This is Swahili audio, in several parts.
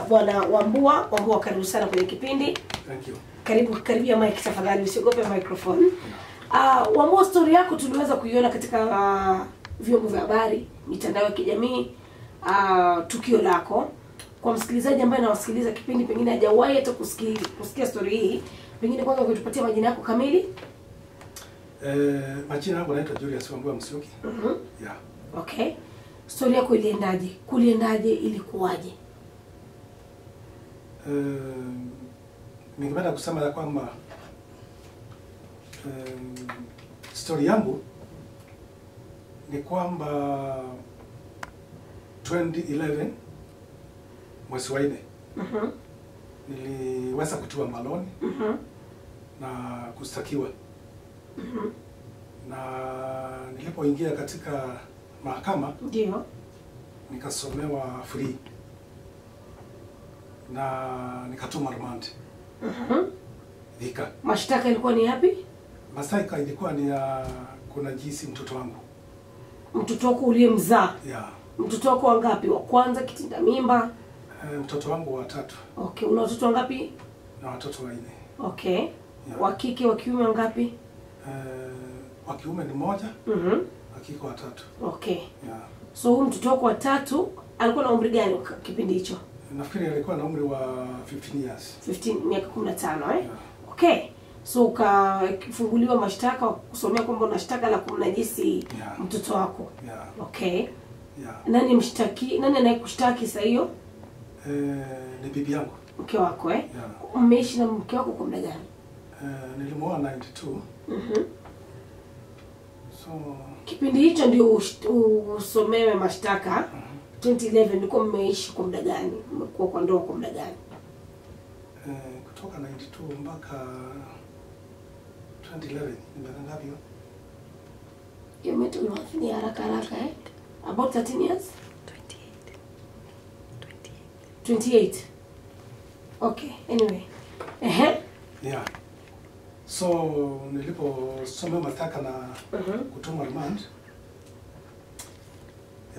Bwana Wambua karibu sana kwenye kipindi. Thank you. Karibia mic tafadhali, usiogope microphone. Wambua, story yako tuliweza kuiona katika vyombo vya habari, mitandao ya kijamii, tukio lako. Kwa msikilizaji ambaye anawasikiliza kipindi pengine hajawahi hata kusikia story hii, pengine kwanza ungetupatia majina yako kamili? Majina yangu naitwa Julius Wambua Musyoki. Yeah. Okay. Story yako iliendaje? Kuliendaje, ilikuwaje? Ningependa kusema ya kwamba story yangu ni kwamba 2011 mwezi wa 4 niliweza kutiwa mbaloni na kustakiwa. Na nilipoingia katika mahakama ndio nikasomewa free na nikatuma remand. Vika. Mashtaka ilikuwa ni yapi? Mashtaka ilikuwa ni ya kuna jinsi mtoto wangu. Mtoto wako uliyemzaa? Yeah. Mtoto wako wangapi? Wa kwanza, kitinda mimba? Mtoto wangu wa 3. Okay, una watoto wangapi? Na watoto 4. Okay. Yeah. Wa kike, wa kiume wangapi? Wa kiume ni 1. Wa kike wa 3. Okay. Yeah. So huyu mtoto wako wa 3 alikuwa na umri gani kipindi hicho? Nafikiri alikuwa na umri wa 15 years. 15, miaka 15 Yeah. Okay. So ukafunguliwa mashtaka kusomea kwamba unashtaka la kumnajisi mtoto wako. Yeah. Okay. Yeah. Nani anayekushtaki sasa hiyo? Ni bibi yangu. Mke wako Yeah. Umeishi na mke wako kwa muda gani? Nilimuoa 92. So kipindi hicho ndio usomewe mashtaka. 2011 ndiko mmeishi kwa muda gani? Mmekuwa kwa ndoa kwa muda gani? Kutoka 92 mpaka 2011 nimeenda hiyo. Hiyo meto unafanya haraka about 13 years? 28. Okay, anyway. Yeah. So niliposoma mashtaka na kutuma remand,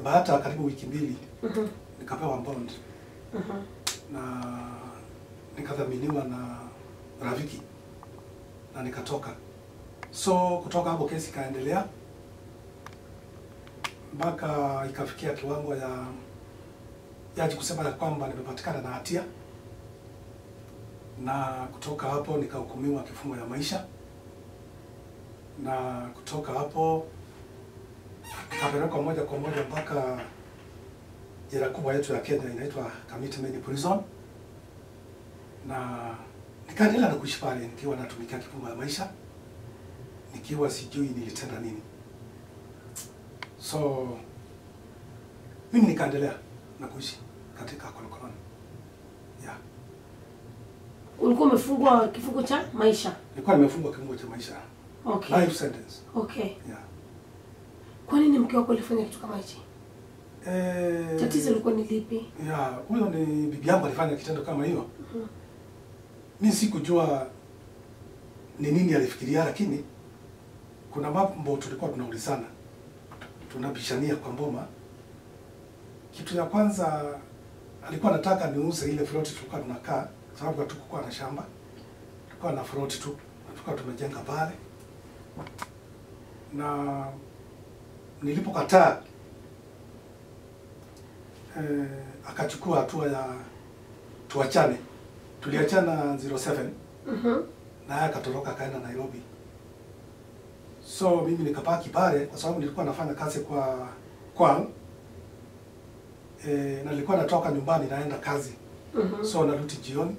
baada karibu wiki 2 nikapewa bond. Na nikadhaminiwa na rafiki na nikatoka. So kutoka hapo kesi kaendelea mpaka ikafikia kiwango ya jaji kusema ya kwamba nimepatikana na hatia, na kutoka hapo nikahukumiwa kifungo ya maisha, na kutoka hapo nikapelekwa moja kwa moja mpaka jela kubwa yetu ya Kenya inaitwa Commitment Prison, na nikaendelea na kuishi pale nikiwa natumikia kifungo ya maisha, nikiwa sijui nilitenda nini. So mimi nikaendelea na kuishi katika kolokoloni. Yeah. Ulikuwa umefungwa kifungo cha maisha? Nilikuwa nimefungwa kifungo cha maisha. Okay. Life sentence. Okay. Yeah. Kwa nini mke wako alifanya kitu kama hichi? Tatizo lilikuwa ni lipi? Yeah, huyo ni bibi yangu alifanya kitendo kama hiyo. Mimi sikujua ni nini alifikiria, lakini kuna mambo tulikuwa tunaulizana. Tunabishania kwa mboma. Kitu ya kwanza alikuwa anataka niuze ile plot tulikuwa tunakaa, sababu hatukuwa na shamba. Tulikuwa na plot tu, tulikuwa tumejenga pale. Na nilipokataa akachukua hatua ya tuachane. Tuliachana 07. Na yeye akatoroka kaenda Nairobi. So mimi nikabaki pale kwa sababu nilikuwa nafanya kazi kwa na nilikuwa natoka nyumbani naenda kazi. So narudi jioni.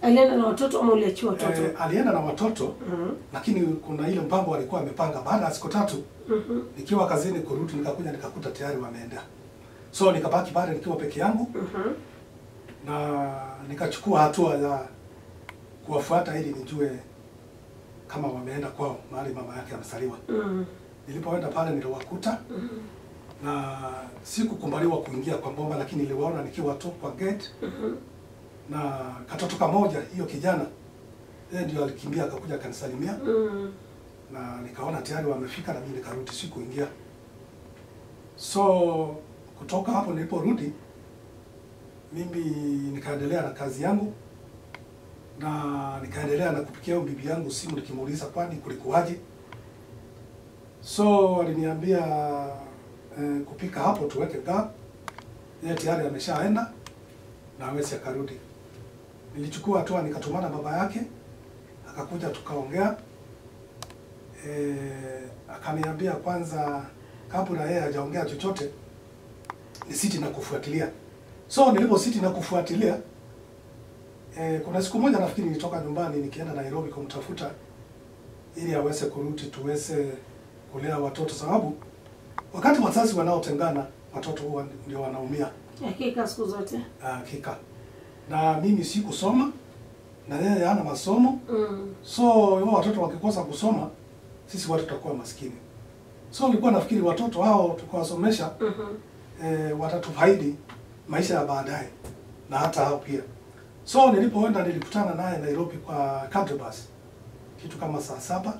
Alienda na watoto ama uliachiwa watoto? Alienda na watoto. Lakini kuna ile mpango alikuwa amepanga baada ya siku 3. Nikiwa kazini kurudi nikakuja nikakuta tayari wameenda. So nikabaki pale nikiwa peke yangu. Na nikachukua hatua ya kuwafuata ili nijue kama wameenda kwao mahali mama yake amesaliwa. Nilipoenda pale niliwakuta. Na sikukubaliwa kuingia kwa bomba, lakini niliwaona nikiwa tu kwa gate. Na katoto kamoja hiyo kijana yeye ndio alikimbia akakuja akanisalimia. Na nikaona tayari wamefika na mimi nikarudi sikuingia. So kutoka hapo niliporudi mimi nikaendelea na kazi yangu na nikaendelea na kupikia bibi yangu simu nikimuuliza kwani kulikuwaje. So aliniambia kupika hapo tuweke gaa. Yeye tayari ameshaenda na hawezi akarudi. Nilichukua hatua nikatumana baba yake, akakuja tukaongea. Akaniambia kwanza kabla yeye hajaongea chochote ni siti na kufuatilia. So nilipo siti na kufuatilia kuna siku moja nafikiri nilitoka nyumbani nikienda Nairobi kumtafuta ili aweze kurudi tuweze kulea watoto, sababu wakati wazazi wanaotengana watoto huwa ndio wanaumia. Hakika siku zote. Hakika. Na mimi sikusoma na yeye hana masomo. So wao watoto wakikosa kusoma sisi watu tutakuwa maskini. So nilikuwa nafikiri watoto hao tukawasomesha watatufaidi maisha ya baadaye na hata hao pia. So nilipoenda nilikutana naye Nairobi kwa country bus. Kitu kama saa 7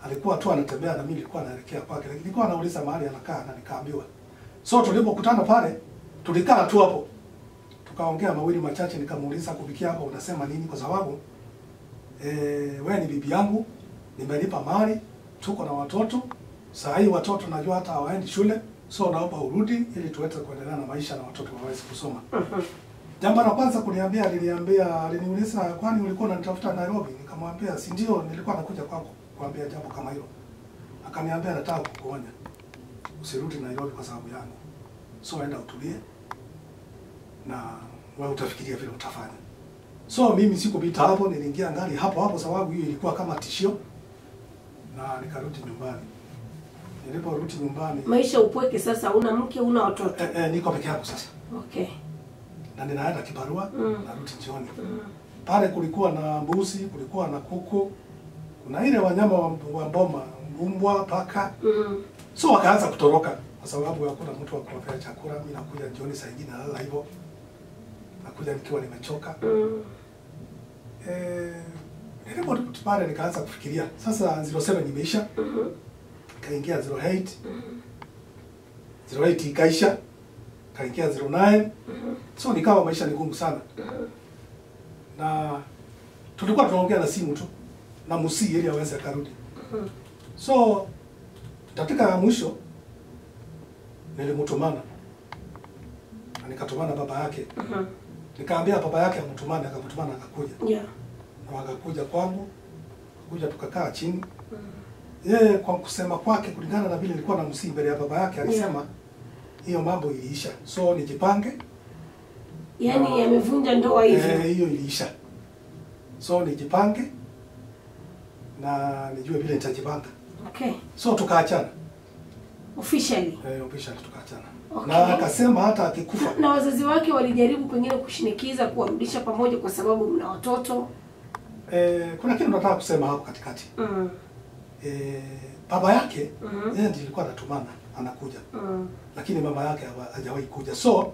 alikuwa tu anatembea na mimi nilikuwa naelekea kwake. Lakini nilikuwa anauliza mahali anakaa na nikaambiwa. So tulipokutana pale tulikaa tu hapo. Tukaongea mawili machache, nikamuuliza kufikia hapo unasema nini, kwa sababu wewe ni bibi yangu, nimelipa mali, tuko na watoto. Saa hii watoto najua hata hawaendi shule. So naomba urudi ili tuweze kuendelea na maisha na watoto waweze kusoma. Jambo la kwanza kuniambia, aliniuliza kwani ulikuwa unanitafuta Nairobi? Nikamwambia si ndio, nilikuwa nakuja kwako kuambia jambo kama hilo. Akaniambia nataka kukuonya usirudi Nairobi kwa sababu yangu. So enda utulie na wewe utafikiria vile utafanya. So mimi sikupita hapo, niliingia ndani hapo sababu hiyo ilikuwa kama tishio na nikarudi nyumbani. Niliporudi nyumbani, maisha upweke sasa, una mke, una watoto. Niko peke yangu sasa. Okay. Na ninaenda kibarua, narudi jioni. Pale kulikuwa na mbuzi, kulikuwa na kuku, kuna ile wanyama wa mboma, mbwa, paka. So wakaanza kutoroka kwa sababu hakuna mtu wa kuwapea chakula. Mimi nakuja jioni saa nyingine nalala hivyo. Nakuja nikiwa nimechoka. Niliporudi pale nikaanza kufikiria. Sasa 07 imeisha. Kaingia 08. 08 ikaisha. Kaingia 09. So nikawa maisha ni ngumu sana. Na tulikuwa tunaongea na simu tu na Musi ili aweze akarudi. So katika mwisho nilimtumana. Na nikatumana baba yake. Nikaambia baba yake amtumane, akamtumana akakuja. Yeah. Na akakuja kwangu. Kuja tukakaa chini. Yeye kwa kusema kwake kulingana na vile nilikuwa na Musi mbele ya baba yake alisema hiyo mambo iliisha. So nijipange. Yaani yamevunja ndoa hivyo. Hiyo iliisha. So nijipange na nijue vile nitajipanga. Okay. So tukaachana. Officially. Officially tukaachana. Okay. Na akasema hata akikufa. Na wazazi wake walijaribu pengine kushinikiza kuwarudisha pamoja kwa sababu mna watoto. Kuna kitu nataka kusema hapo katikati. Baba yake yeye ndiye alikuwa anatumana anakuja. Lakini mama yake hajawahi kuja. So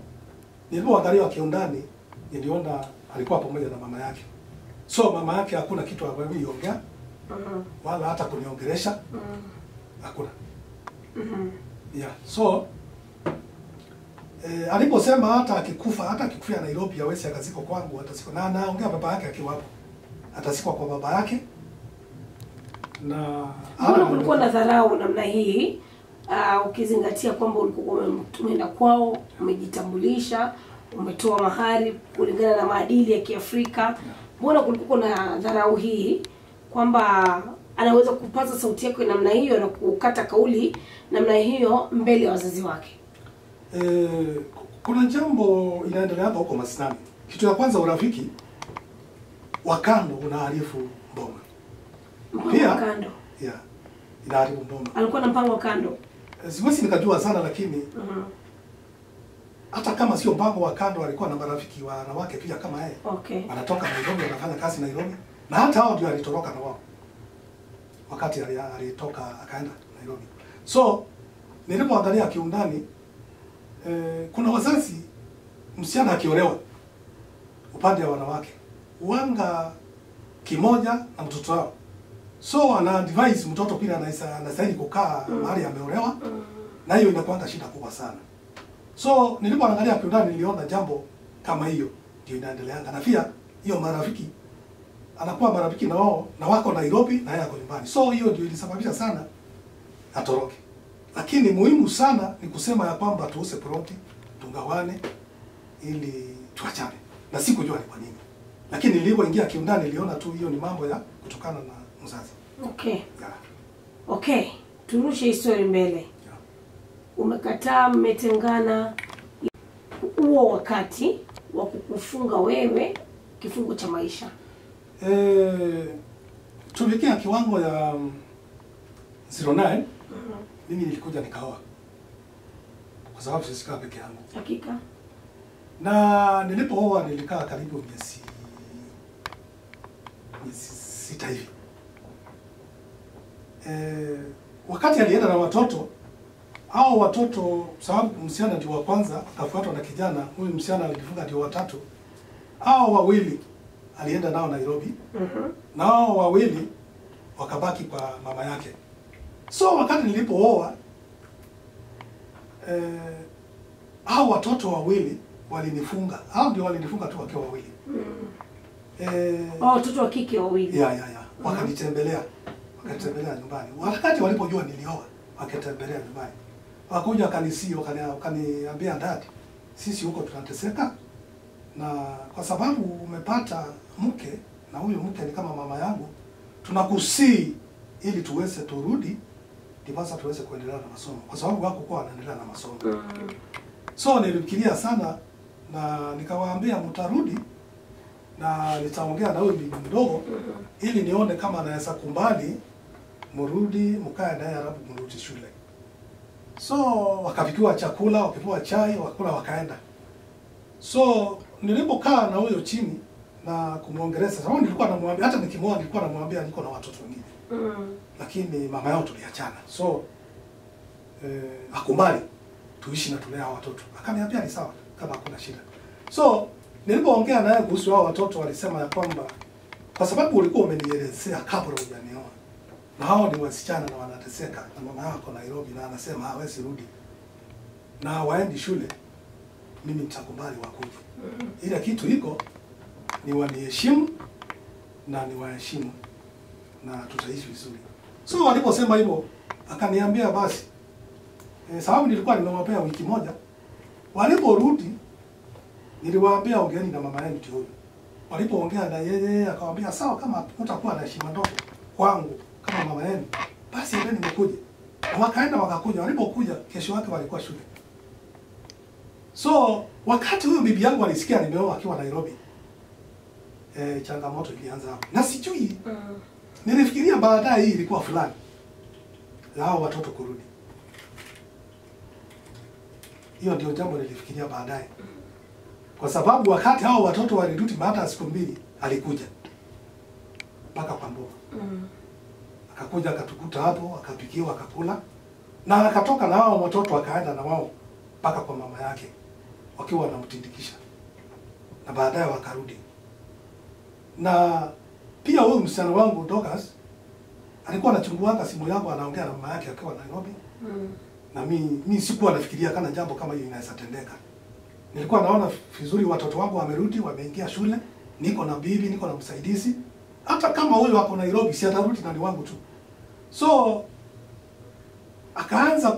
nilipoangalia kiundani niliona alikuwa pamoja na mama yake. So mama yake hakuna kitu aliyoongea. Wala hata kuniongelesha. Hakuna. Yeah. So aliposema hata akikufia Nairobi hawezi akaziko kwangu, ataziko na anaongea baba yake akiwa hapo. Atazikwa kwa baba yake. Na mbona kulikuwa na dharau namna hii? Ukizingatia kwamba ulikuwa umeenda kwao, umejitambulisha, umetoa mahari kulingana na maadili ya Kiafrika. Mbona kulikuwa na dharau hii kwamba anaweza kupaza sauti yake namna hiyo na kukata kauli namna hiyo mbele ya wazazi wake? Kuna jambo inaendelea hapo huko Masnani. Kitu ya kwanza, urafiki wa kando unaarifu mboma. Pia kando. Yeah. Inaarifu mboma. Alikuwa na mpango wa kando. Siwezi nikajua sana lakini hata kama sio mpango wa kando, alikuwa na marafiki wanawake pia kama yeye. Okay. Anatoka Nairobi, anafanya kazi Nairobi. Na hata hao ndio alitoroka na wao. Wakati alitoka akaenda Nairobi. So nilipoangalia kiundani kuna wazazi, msichana akiolewa upande wa wanawake uanga kimoja na mtoto wao. So ana advise mtoto pia anastahili kukaa mahali ameolewa. Na hiyo inakuwa shida kubwa sana. So nilipoangalia kiundani niliona jambo kama hiyo ndio inaendeleanga. Na pia hiyo marafiki anakuwa marafiki na wao na wako Nairobi na yeye ako nyumbani. So hiyo ndio ilisababisha sana atoroke. Lakini muhimu sana ni kusema ya kwamba tuuse ploti, tungawane ili tuachane. Na sikujua ni kwa nini. Lakini nilipoingia kiundani niliona tu hiyo ni mambo ya kutokana na mzazi. Okay. Yeah. Okay. Turushe historia mbele. Yeah. Umekataa, mmetengana, huo wakati wa kukufunga wewe kifungo cha maisha. Tulikia kiwango ya 09. Mimi nilikuja nikaoa. Kwa sababu sisikaa peke yangu. Hakika. Na nilipooa nilikaa karibu miezi 6 hivi. Wakati alienda na watoto, hao watoto sababu msichana ndio wa kwanza akafuatwa na kijana, huyu msichana alijifunga ndio watatu. Hao wawili alienda nao Nairobi. Na hao wawili wakabaki kwa mama yake. So wakati nilipooa hao watoto wawili walinifunga. Hao ndio walinifunga tu wakiwa wawili. Watoto wa kike wawili. Ya. Wakanitembelea. Wakanitembelea nyumbani. Wakati walipojua nilioa, wakatembelea nyumbani. Wakakuja wakaniambia dad, sisi huko tunateseka na kwa sababu umepata mke na huyo mke ni kama mama yangu, tunakusii ili tuweze turudi ndivyo tuweze kuendelea na masomo kwa sababu wako kwa wanaendelea na masomo. So nilifikiria sana na nikawaambia mtarudi na nitaongea na huyo bibi mdogo ili nione kama anaweza kumbali mrudi mkae naye alafu mrudi shule. So wakapikiwa chakula, wakapikiwa chai, wakakula wakaenda. So nilipokaa na huyo chini na kumuongeleza, sababu nilikuwa namwambia hata nikimwoa nilikuwa namwambia niko na watoto wengine. Lakini mama yao tuliachana. So akubali tuishi na tulea watoto. Akaniambia ni sawa kama hakuna shida. So nilipoongea naye kuhusu hao watoto walisema ya kwamba kwa sababu ulikuwa umenielezea kabla hujanioa. Na hao ni wasichana na wanateseka na mama yako Nairobi na anasema hawezi rudi. Na waendi shule. Mimi nitakubali wakuje. Ila kitu hiko ni waniheshimu na ni waheshimu na tutaishi vizuri. So waliposema hivyo akaniambia basi sababu nilikuwa nimewapea wiki moja. Waliporudi niliwaambia ongeeni na mama yenu huyo. Walipoongea na yeye akawaambia sawa kama utakuwa na heshima ndogo kwangu kama mama yenu basi ndio nimekuja. Wakaenda wakakuja, walipokuja kesho yake walikuwa shule. So wakati huyo bibi yangu alisikia nimeoa akiwa Nairobi, changamoto ilianza hapo. Na sijui nilifikiria baadaye hii ilikuwa fulani hao watoto kurudi. Hiyo ndio jambo nilifikiria baadaye. Kwa sababu wakati hao watoto walirudi baada ya siku 2 alikuja mpaka kwa mboga. Akakuja akatukuta hapo, akapikiwa, akakula na akatoka na hao watoto akaenda na wao mpaka kwa mama yake wakiwa wanamtindikisha. Na baadaye wakarudi. Na pia huyu msichana wangu Douglas alikuwa anachunguanga simu yangu anaongea na mama yake akiwa Nairobi. Na mimi sikuwa nafikiria kana jambo kama hiyo inaweza tendeka. Nilikuwa naona vizuri watoto wangu wamerudi, wameingia shule, niko na bibi, niko na msaidizi. Hata kama huyo wako Nairobi si atarudi na ni wangu tu. So akaanza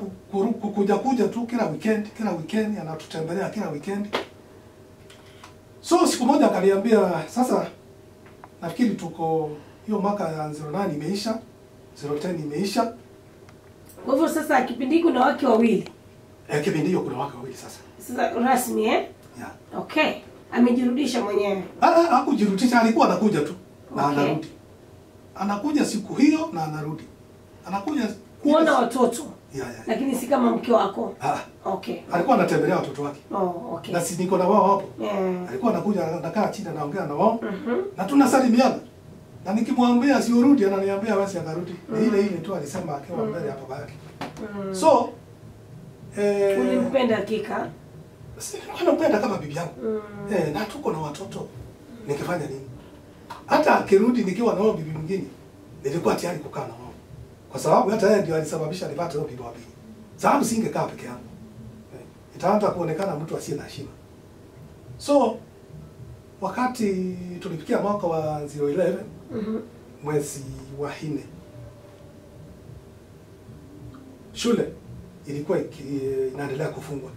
kuja tu kila weekend anatutembelea kila weekend. So siku moja akaniambia sasa nafikiri tuko hiyo mwaka ya 09 imeisha, 010 imeisha. Kwa hivyo sasa kipindi kuna wake wawili. Kipindi hiyo kuna wake wawili sasa. Sasa rasmi Yeah. Okay. Amejirudisha mwenyewe. Hakujirudisha, alikuwa anakuja tu na Okay. anarudi. Anakuja siku hiyo na anarudi. Anakuja Kuona watoto. Yeah. Lakini si kama mke wako. Okay. Alikuwa anatembelea watoto wake. Okay. Na si niko na wao hapo. Yeah. Alikuwa anakuja anakaa chini anaongea na wao. Na tunasalimiana. Na nikimwambia siurudi ananiambia basi akarudi. Ni ile tu alisema akiwa mbele hapo baki. So ulimpenda hakika? Nilikuwa nampenda kama bibi yangu. Na tuko na watoto. Nikifanya nini? Hata akirudi nikiwa na wao bibi mwingine, nilikuwa tayari kukaa na wao. Kwa sababu hata yeye ndio alisababisha nipate wao bibi wa pili. Sababu singekaa peke yangu. Itaanza kuonekana mtu asiye na heshima. So wakati tulifikia mwaka wa 011 mwezi wa 4, shule ilikuwa inaendelea kufungwa.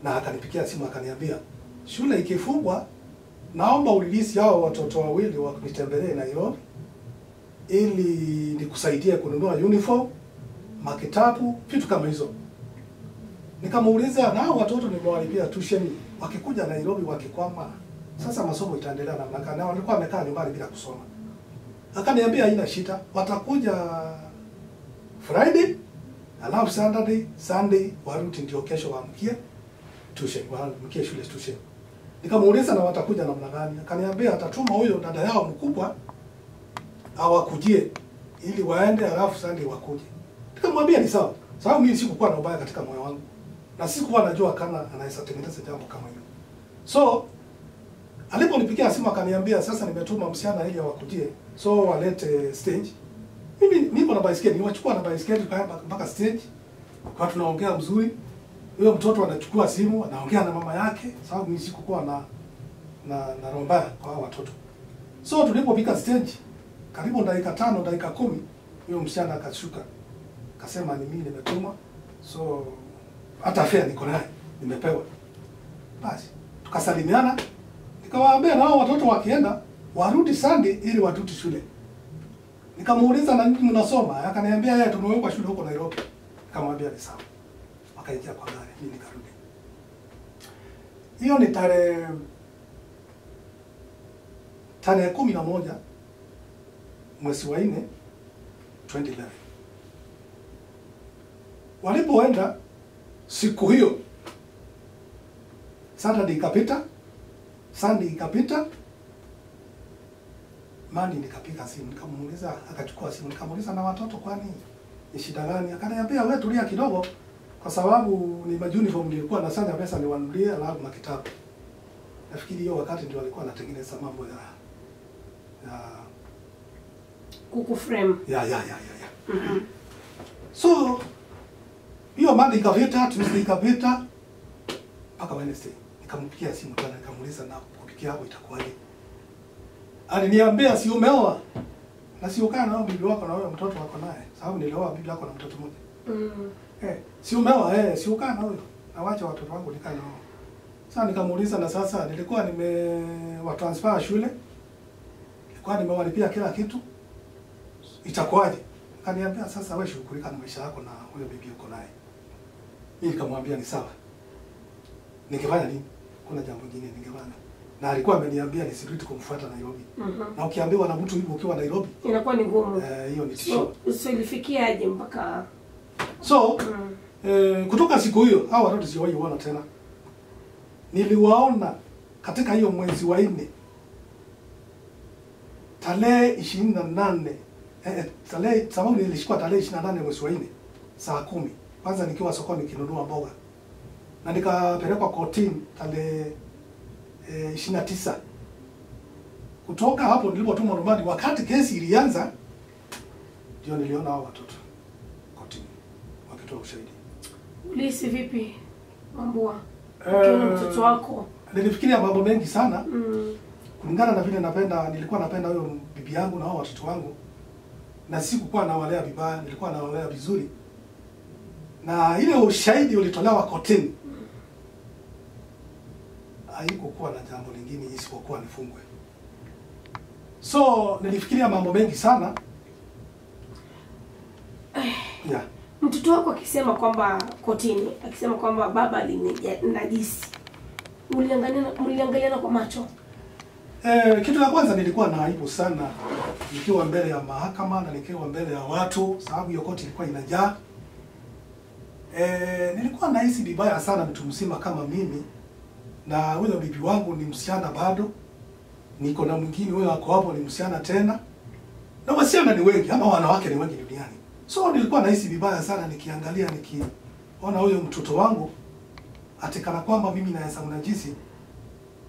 Na akanipigia simu akaniambia, shule ikifungwa naomba ulilisi hao watoto wawili wanitembelee Nairobi ili nikusaidie kununua uniform, makitabu, vitu kama hizo. Nikamuuliza, na hao watoto nimewalipia tuition, wakikuja Nairobi wakikwama, sasa masomo itaendelea namna gani? Na walikuwa wamekaa nyumbani bila kusoma. Akaniambia haina shida, watakuja Friday, alafu Sunday warudi ndio kesho waamkie tuition, waamkie shule tuition. Nikamuuliza na watakuja namna gani? Akaniambia atatuma huyo dada yao mkubwa awakujie ili waende, alafu Sunday wakuje. Nikamwambia ni sawa. Sababu mimi sikuwa na ubaya katika moyo wangu. Na sikuwa najua kama anaweza tengeneza jambo kama hilo. So aliponipigia simu akaniambia sasa nimetuma msichana ili awakujie. So walete stage. Mimi niko na baiskeli, niwachukua na baiskeli mpaka stage. Kwa tunaongea mzuri. Huyo mtoto anachukua simu, anaongea na mama yake, sababu mimi sikuwa na romba kwa watoto. So tulipofika stage, karibu dakika 5, dakika 10, huyo msichana akashuka. Akasema ni mimi nimetuma. So hata fare niko naye, nimepewa. Basi tukasalimiana. Nikawaambia na hao watoto wakienda warudi Sunday ili warudi shule. Nikamuuliza na nini mnasoma? Akaniambia yeye tumewekwa shule huko Nairobi. Nikamwambia ni sawa. Akaingia kwa gari, mimi nikarudi. Hiyo ni tarehe 11 mwezi wa 4 2011. Walipoenda siku hiyo, Saturday ikapita, Sunday ikapita, Monday nikapiga simu, nikamuuliza, akachukua simu, nikamuuliza na watoto kwani ni shida gani? Akaniambia wewe tulia kidogo kwa sababu ni uniform nilikuwa nasanya pesa niwanunulie alafu na kitabu. Nafikiri hiyo wakati ndio alikuwa anatengeneza mambo ya kuku frame. Ya. So hiyo Monday ikapita, Tuesday ikapita, mpaka Wednesday. Nikampigia simu tena nikamuuliza na kupikia hapo itakuwaje? Aliniambia si umeoa? Na si ukaa na bibi wako na wewe mtoto wako naye. Sababu nilioa bibi yako na mtoto mmoja. Si umeoa? Si ukaa na huyo. Na wacha watoto wangu nikae nao. Sasa nikamuuliza na sasa nilikuwa nimewatransfer shule. Nilikuwa nimewalipia kila kitu. Itakuwaje? Akaniambia sasa wewe shughulika na maisha yako na huyo bibi uko naye. Mimi nikamwambia ni sawa. Ningefanya nini? Kuna jambo lingine ningefanya. Na alikuwa ameniambia nisirudi kumfuata Nairobi. Na ukiambiwa na mtu hivyo ukiwa Nairobi inakuwa ni ngumu. Hiyo ni tishio. So ilifikiaje mpaka kutoka siku hiyo hao watoto siwahi kuona tena. Niliwaona katika hiyo mwezi wa 4 tarehe 28 sababu nilishikwa tarehe 28 mwezi wa 4 saa 10. Kwanza nikiwa sokoni kinunua mboga. Na nikapelekwa kotini tarehe 29. Kutoka hapo nilipotuma rumani wakati kesi ilianza ndio niliona hao watoto kotini wakitoa ushahidi. Ulihisi vipi Wambua? Ukiona mtoto wako? Nilifikiria mambo mengi sana. Kulingana na vile nilikuwa napenda huyo bibi yangu na hao watoto wangu. Na sikuwa nawalea vibaya, nilikuwa nawalea vizuri. Na ile ushahidi ulitolewa kotini. Haikuwa na jambo lingine isipokuwa nifungwe. So nilifikiria mambo mengi sana. Yeah. Mtoto wako akisema kwamba kotini, akisema kwamba baba alinajisi. Mliangaliana kwa macho? Kitu la kwanza nilikuwa na aibu sana nikiwa mbele ya mahakama na nikiwa mbele ya watu sababu hiyo koti ilikuwa inajaa. Nilikuwa nahisi vibaya sana mtu mzima kama mimi na huyo bibi wangu ni msichana bado. Niko na mwingine huyo ako hapo ni msichana tena. Na wasichana ni wengi ama wanawake ni wengi duniani. So nilikuwa nahisi vibaya sana nikiangalia nikiona huyo mtoto wangu atikana kwamba mimi naweza mnajisi.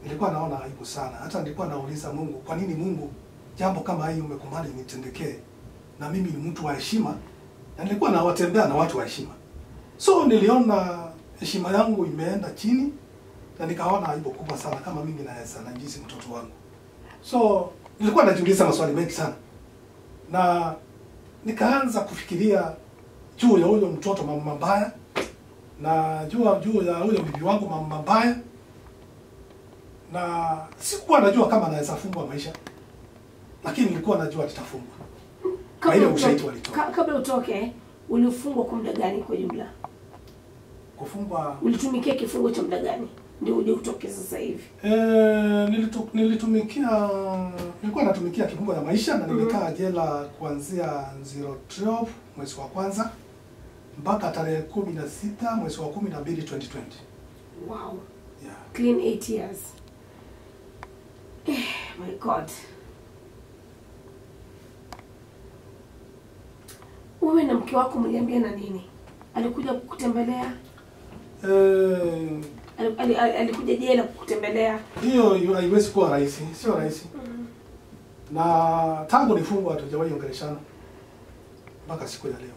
Nilikuwa naona aibu sana. Hata nilikuwa nauliza Mungu, kwa nini Mungu jambo kama hili umekubali nitendekee? Na mimi ni mtu wa heshima na nilikuwa nawatembea na watu wa heshima. So niliona heshima yangu imeenda chini na nikaona aibu kubwa sana kama mimi naweza najisi mtoto wangu. So nilikuwa najiuliza maswali mengi sana, na nikaanza kufikiria juu ya huyo mtoto mama mbaya, na juu ya huyo bibi wangu mama mbaya, na sikuwa najua kama naweza fungwa maisha, lakini nilikuwa najua nitafungwa. Kabla utoke, ulifungwa kwa muda gani kwa jumla? Kufungwa, ulitumikia kifungo cha muda gani ndio uje utoke sasa hivi? Nilikuwa natumikia kifungo ya maisha, na nimekaa jela kuanzia 012 mwezi wa kwanza mpaka tarehe 16 mwezi wa 12 2020. Wow. Yeah. Clean 8 years. My God. Wewe na mke wako mliambia na nini? Alikuja kukutembelea? Alikuja jela kukutembelea? Hiyo haiwezi kuwa rahisi, sio rahisi. Na tangu nifungwa hatujawahi ongeleshana mpaka siku ya leo.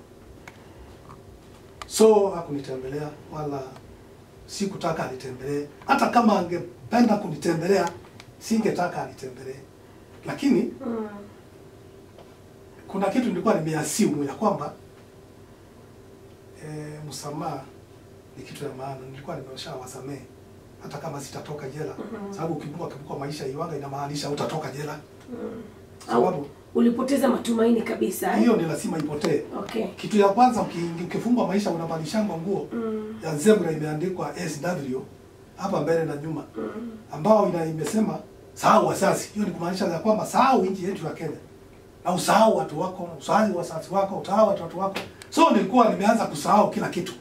So hakunitembelea wala sikutaka anitembelee. Hata kama angependa kunitembelea, singetaka anitembelee. Lakini kuna kitu nilikuwa nimeasimu ya kwamba msamaha ni kitu ya maana. Nilikuwa nimeshawasamehe hata kama sitatoka jela. Sababu ukibuka maisha iwanga inamaanisha utatoka jela. Sababu ulipoteza matumaini kabisa. Hiyo ni lazima ipotee. Okay. Kitu ya kwanza ukifungwa maisha unabadilishanga nguo ya zebra imeandikwa SW hapa mbele na nyuma. Ambao imesema sahau wazazi. Hiyo ni kumaanisha ya kwamba sahau nchi yetu ya Kenya. Na usahau watu wako, usahau wazazi wako, usahau watoto wako. So nilikuwa nimeanza kusahau kila kitu.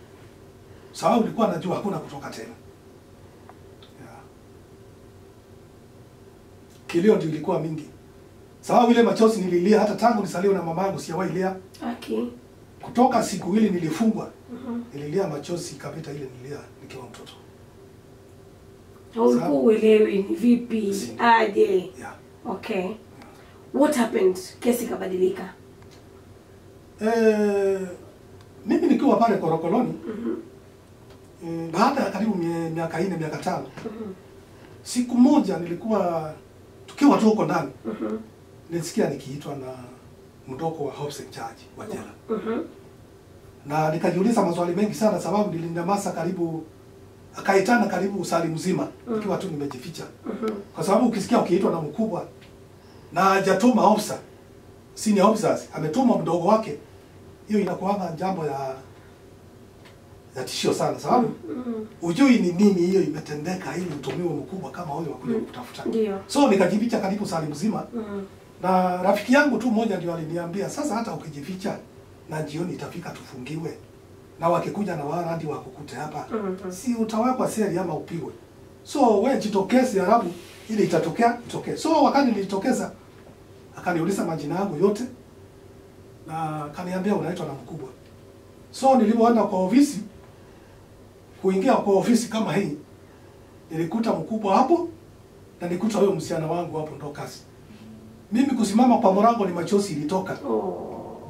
Sababu nilikuwa najua hakuna kutoka tena. Yeah. Kilio ndio ilikuwa mingi. Sababu ile machozi nililia hata tangu nisaliwe na mamangu sijawahi lia. Okay. Kutoka siku ile nilifungwa. Nililia machozi kapita ile nililia nikiwa mtoto. Ulikuwa uelewi ni vipi aje? Yeah. Okay. Yeah. What happened? Kesi kabadilika. Mimi nikiwa pale korokoloni. Baada ya karibu miaka 4 miaka 5. Siku moja nilikuwa tukiwa tu huko ndani. Nilisikia nikiitwa na mdoko wa Hobbs and Charge wa jela. Na nikajiuliza maswali mengi sana sababu nilinyamaza karibu akaitana karibu sali mzima nikiwa tu nimejificha. Kwa sababu ukisikia ukiitwa na mkubwa na hajatuma officer, senior officers, ametuma mdogo wake, hiyo inakuwa jambo ya tishio sana sababu ujui ni nini hiyo imetendeka ili utumiwe mkubwa kama huyo akuja kutafuta. So nikajificha karibu sali mzima. Na rafiki yangu tu mmoja ndio aliniambia sasa hata ukijificha na jioni itafika tufungiwe. Na wakikuja na warandi wakukute hapa. Si utawekwa seli ama upigwe. So wewe jitokeze halafu ili itatokea itokee. So wakati nilijitokeza akaniuliza majina yangu yote na akaniambia unaitwa na mkubwa. So nilipoenda kwa ofisi, kuingia kwa ofisi kama hii, nilikuta mkubwa hapo na nilikuta huyo msichana wangu hapo ndo kazi. Mimi kusimama kwa mlango ni machozi ilitoka.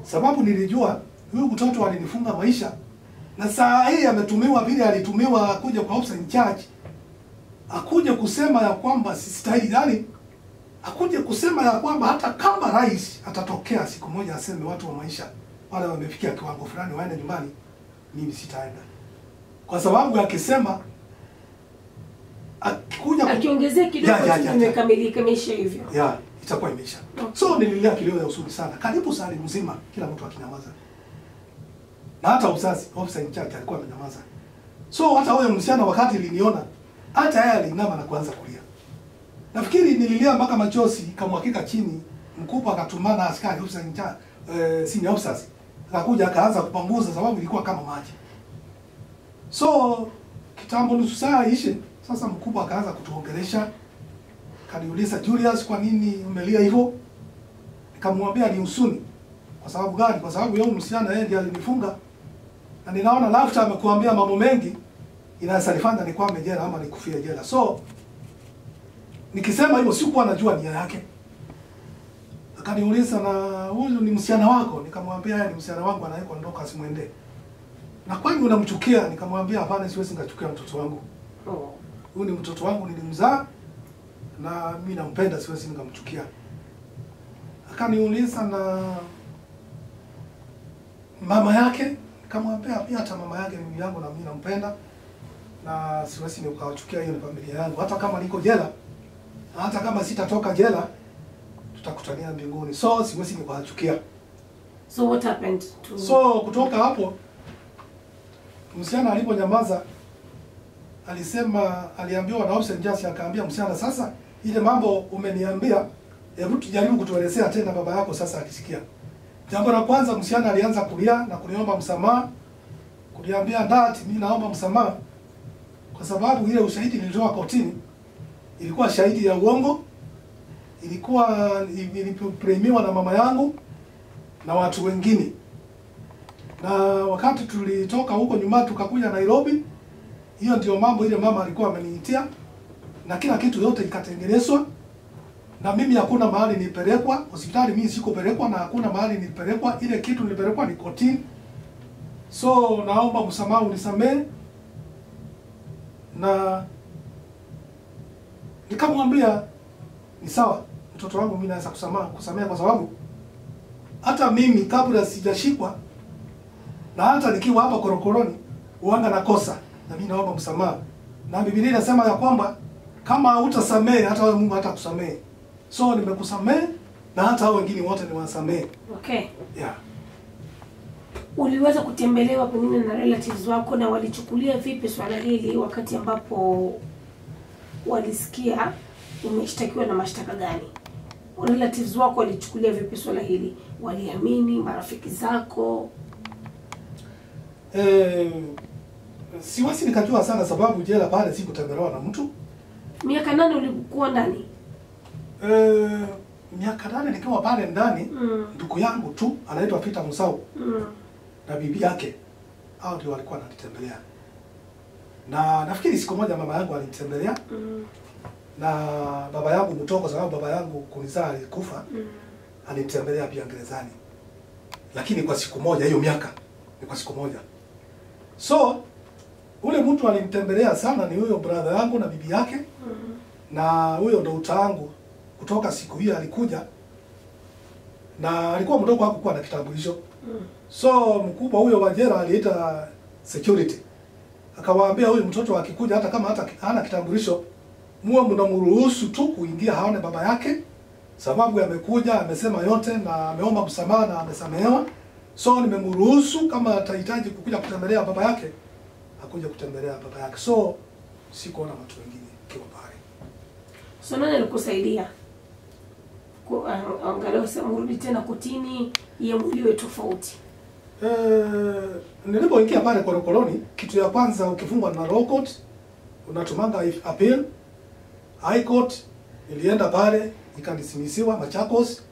Sababu nilijua huyu mtoto alinifunga maisha na saa hii ametumiwa vile alitumiwa kuja kwa Hobbs and Charge. Akuje kusema ya kwamba sistahili, yani akuje kusema ya kwamba hata kama rais atatokea siku moja aseme watu wa maisha wale wamefikia kiwango fulani waende nyumbani, mimi sitaenda. Kwa sababu akisema akikuja akiongezea kidogo imekamilika imeisha hivyo. Yeah, itakuwa imeisha. So nililia kilio ya usuni sana. Karibu sali mzima kila mtu akinyamaza. Na hata uzazi Hobbs and Charge alikuwa amenyamaza. So hata huyo msichana wakati aliniona hata yeye alinama na kuanza kulia. Nafikiri nililia mpaka machozi kamwakika chini. Mkubwa akatumana askari Hobbs and Charge senior officers. Akakuja akaanza kupanguza sababu ilikuwa kama maji. So kitambo nusu saa ishe, sasa mkubwa akaanza kutuongelesha. Kaniuliza Julius, kwa nini umelia hivyo? Nikamwambia ni usuni. Kwa sababu gani? Kwa sababu yeye msichana yeye ndiye alinifunga. Na ninaona laughter amekuambia mambo mengi inasalifanya ni kwame jela ama nikufia jela. So nikisema hivyo sikuwa najua nia yake. Akaniuliza na huyu ni msichana wako? Nikamwambia yeye ni msichana wangu anaweka ndoka asimwende. Na kwani unamchukia? Nikamwambia hapana, siwezi ngachukia mtoto wangu. huyu ni mtoto wangu nilimzaa na mimi nampenda, siwezi nikamchukia. Akaniuliza na mama yake, nikamwambia pia hata mama yake ni yangu na mimi nampenda na siwezi nikawachukia, hiyo ni familia yangu. Hata kama niko jela, hata kama sitatoka jela, tutakutania mbinguni. So siwezi nikawachukia. So what happened to... So kutoka hapo msichana aliponyamaza alisema, aliambiwa na Hobson Just, akaambia msichana, sasa ile mambo umeniambia, hebu tujaribu kutuelezea tena baba yako sasa akisikia. Jambo la kwanza msichana alianza kulia na kuniomba msamaha. Kuniambia dad, mimi naomba msamaha kwa sababu ile ushahidi nilitoa kotini ilikuwa shahidi ya uongo. Ilikuwa ilipremiwa na mama yangu na watu wengine. Na wakati tulitoka huko nyuma tukakuja Nairobi, hiyo ndio mambo ile mama alikuwa ameniitia na kila kitu yote ikatengenezwa. Na mimi hakuna mahali nilipelekwa, hospitali mimi sikupelekwa na hakuna mahali nilipelekwa, ile kitu nilipelekwa ni kotini. So naomba msamaha, unisamehe. Na nikamwambia ni sawa, mtoto wangu mimi naweza kusamehe kwa sababu hata mimi kabla sijashikwa na hata nikiwa hapa korokoroni uanga nakosa, na mimi naomba msamaha. Na Biblia inasema ya kwamba kama hutasamehe hata wewe Mungu hatakusamehe. So nimekusamehe na hata hao wengine wote niwasamehe. Okay. Yeah. Uliweza kutembelewa pengine na relatives wako, na walichukulia vipi swala hili wakati ambapo walisikia umeshtakiwa na mashtaka gani? Relatives wako walichukulia vipi swala hili? Waliamini? Marafiki zako? Siwezi nikajua sana sababu jela pale sikutembelewa na mtu. Miaka 8 ulikuwa ndani? Miaka 8 nikiwa pale ndani, ndugu yangu tu anaitwa Peter Musau na bibi yake, hao ndio walikuwa wananitembelea. Na nafikiri siku moja mama yangu alinitembelea na baba yangu mtoko, sababu baba yangu kunizaa alikufa, alinitembelea pia gerezani. Lakini kwa siku moja, hiyo miaka ni kwa siku moja. So ule mtu alinitembelea sana ni huyo brother yangu na bibi yake. Na huyo ndo utaangu kutoka siku hiyo alikuja, na alikuwa mdogo, hakuwa na kitambulisho. So mkubwa huyo wa jela aliita security, akawaambia huyu mtoto akikuja hata kama hana kitambulisho, muwe mnamruhusu tu kuingia haone baba yake, sababu amekuja amesema yote na ameomba msamaha na amesamehewa. So nimemruhusu kama atahitaji kukuja kutembelea baba yake, akuja kutembelea baba yake. So sikuona watu wengine kiwa pale. So nani alikusaidia angalau mrudi tena kotini iamuliwe tofauti? Nilipoingia pale korokoroni, kitu ya kwanza ukifungwa na law court unatumanga appeal. High court nilienda pale ikanisimisiwa Machakos,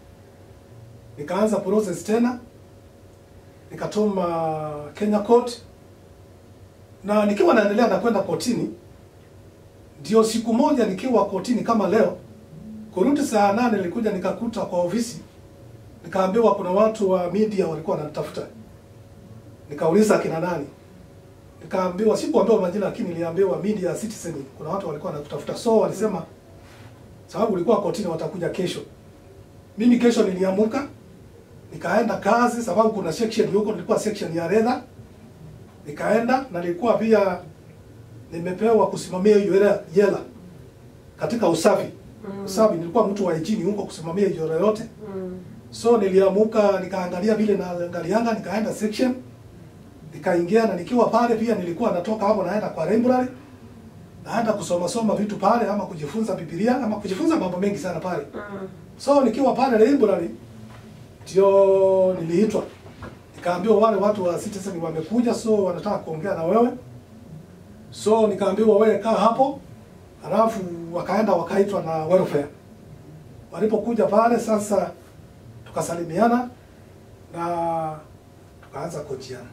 nikaanza process tena, nikatuma Kenya court, na nikiwa naendelea na kwenda kotini, ndio siku moja nikiwa kotini kama leo, kurudi saa 8 nilikuja nikakuta kwa ofisi, nikaambiwa kuna watu wa media walikuwa wanatafuta. Nikauliza kina nani? Nikaambiwa, sikuambiwa majina, lakini niliambiwa Media Citizen kuna watu walikuwa wanakutafuta. So walisema sababu ulikuwa kotini watakuja kesho. Mimi kesho niliamuka nikaenda kazi, sababu kuna section huko, nilikuwa section ya Redha. Nikaenda na nilikuwa pia nimepewa kusimamia hiyo jela katika usafi. Usafi, nilikuwa mtu wa hygiene huko kusimamia hiyo yote. So niliamuka nikaangalia vile na angalianga, nikaenda section, nikaingia, na nikiwa pale pia nilikuwa natoka hapo naenda kwa library, naenda kusoma vitu pale, ama kujifunza Biblia, ama kujifunza mambo mengi sana pale. So nikiwa pale library ndio niliitwa, nikaambiwa wale watu wa Citizen wamekuja, so wanataka kuongea na wewe. So nikaambiwa wewe kaa hapo, alafu wakaenda wakaitwa na welfare. Walipokuja pale sasa tukasalimiana na tukaanza kujiana,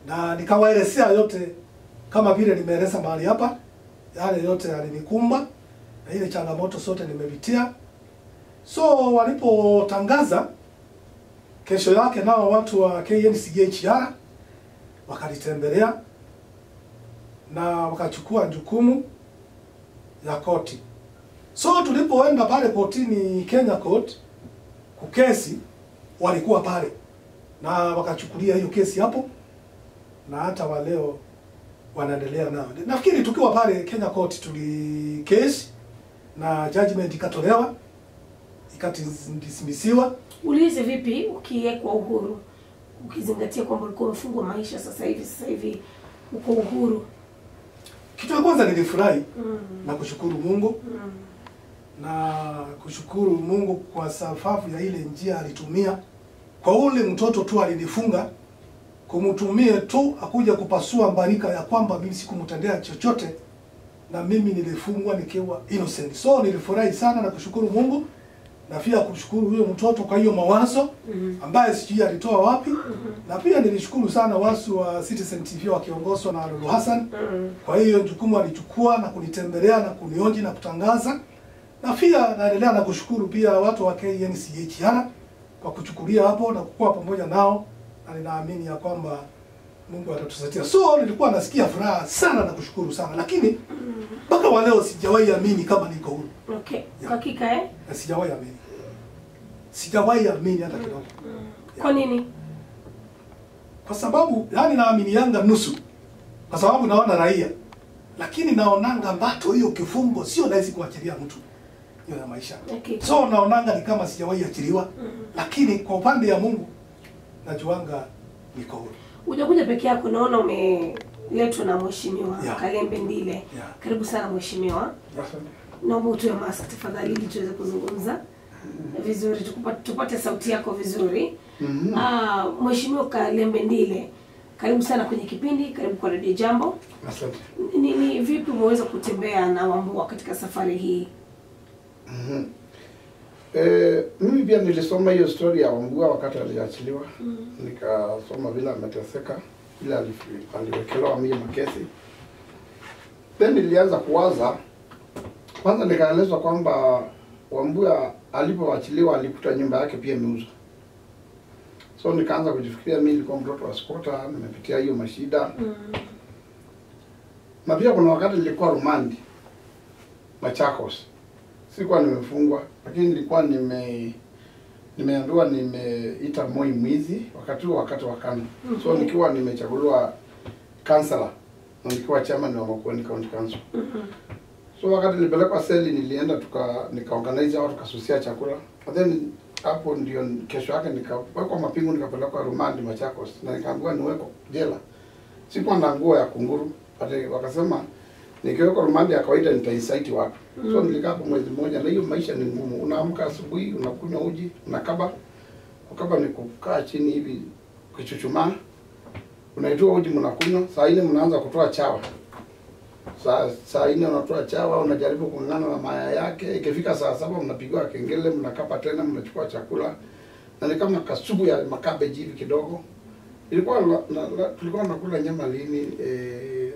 na nikawaelezea yote kama vile nimeeleza mahali hapa, yale yote yalinikumba na ile changamoto zote nimepitia. So walipotangaza kesho yake, nao watu wa KNCHR wakalitembelea, na wakachukua jukumu ya koti. So tulipoenda pale kotini Kenya Court kukesi, walikuwa pale na wakachukulia hiyo kesi hapo, na hata waleo wanaendelea nao. Nafikiri tukiwa pale Kenya Court tulikesi na judgment ikatolewa, ikadismissiwa. Ulihisi vipi ukiwekwa uhuru, ukizingatia kwamba ulikuwa umefungwa maisha, sasa hivi uko uhuru? Kitu cha kwanza nilifurahi na kushukuru Mungu na kushukuru Mungu kwa sababu ya ile njia alitumia kwa ule mtoto tu alinifunga, kumtumie tu akuja kupasua mbarika ya kwamba mimi sikumtendea chochote na mimi nilifungwa nikiwa innocent. So nilifurahi sana na kushukuru Mungu, na pia kushukuru huyo mtoto kwa hiyo mawazo ambaye sijui alitoa wapi. Na pia nilishukuru sana wasu wa Citizen TV wakiongozwa na Lulu Hassan kwa hiyo jukumu alichukua na kunitembelea na kunionji na kutangaza. Na pia naendelea na kushukuru pia watu wa KNCHR kwa kuchukulia hapo na kukua pamoja nao, na ninaamini ya kwamba Mungu atatusaidia. So nilikuwa nasikia furaha sana na kushukuru sana, lakini mpaka wa leo sijawahi amini kama niko huru. Okay. Kwa hakika Sijawahi amini. Sijawahi amini hata kidogo. Kwa nini? Kwa sababu yani naamini yanga nusu. Kwa sababu naona raia. Lakini naonanga mbato hiyo kifungo sio rahisi kuachilia mtu hiyo ya maisha. Okay. So naonanga ni kama sijawahi achiliwa, lakini kwa upande ya Mungu najuanga niko huru. Ujakuja peke yako, naona umeletwa na mheshimiwa Kalembe Ndile. Karibu sana mheshimiwa. Naomba utoe mask tafadhali ili tuweze kuzungumza vizuri, tupate sauti yako vizuri. Mheshimiwa Kalembe Ndile, karibu sana kwenye kipindi, karibu kwa Radio Jambo. Asante. Ni vipi umeweza kutembea na Wambua katika safari hii? Mimi pia nilisoma hiyo story ya Wambua wakati aliachiliwa. Nikasoma vile ameteseka, vile aliwekelewa mimi makesi. Then nilianza kuwaza, kwanza nikaelezwa kwamba Wambua alipoachiliwa alikuta nyumba yake pia imeuzwa. So nikaanza kujifikiria mimi nilikuwa mtoto wa squatter, nimepitia hiyo mashida. Na pia kuna wakati nilikuwa rumandi Machakos. Sikuwa nimefungwa, lakini nilikuwa nimeambiwa nimeita Moi mwizi wakati wa KANU. So nikiwa nimechaguliwa councillor na nikiwa chairman wa Makueni County Council. So wakati nilipelekwa seli nilienda nikaorganize watu tukasusia chakula. And then hapo ndio kesho yake nikawekwa mapingu nikapelekwa rumandi Machakos na nikaambiwa niweko jela. Sikuwa na nguo ya kunguru, wakasema nikiwekwa rumandi ya kawaida nitaincite watu. So nilikaa kwa mwezi mmoja, na hiyo maisha ni ngumu. Unaamka asubuhi, unakunywa uji, unakaba ni kukaa chini hivi kichuchumaa. Unaitoa uji mnakunywa, saa 4 mnaanza kutoa chawa. Saa 4 unatoa chawa, unajaribu kung'ang'ana na maya yake. Ikifika saa 7 mnapigwa kengele, mnakapa tena, mnachukua chakula. Na ni kama kasubu ya makabeji hivi kidogo. Tulikuwa tunakula nyama lini